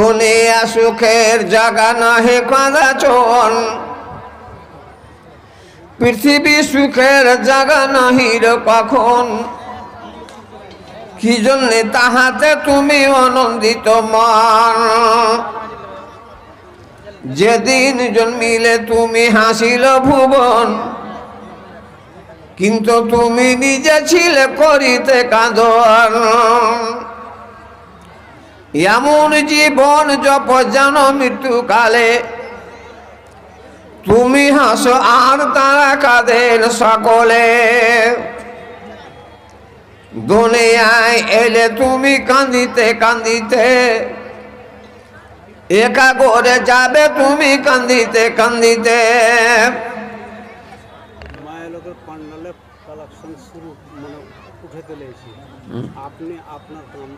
দুনিয়া সুখের জায়গা নাহি কাঁদাচন, পৃথিবী সুখের জায়গা নাহি রে কখন। কি জন্যে তাহাতে তুমি আনন্দিত মান, যেদিন জন্মিলে তুমি হাসিল ভুবন, কিন্তু তুমি নিজে ছিলে করিতে কাঁদন। এমন জীবন জপ জানো মৃত্যুকালে, তুমি হাসো আর তারা কাঁদেন সকলে। দুনিয়ায় এলে তুমি কান্দিতে কান্দিতে, একা করে যাবে তুমি কান্দিতে কান্দিতে। মায়ালোকের পান্ডালে কালেকশন শুরু মানে উঠে চলেছি, আপনি আপনার কাম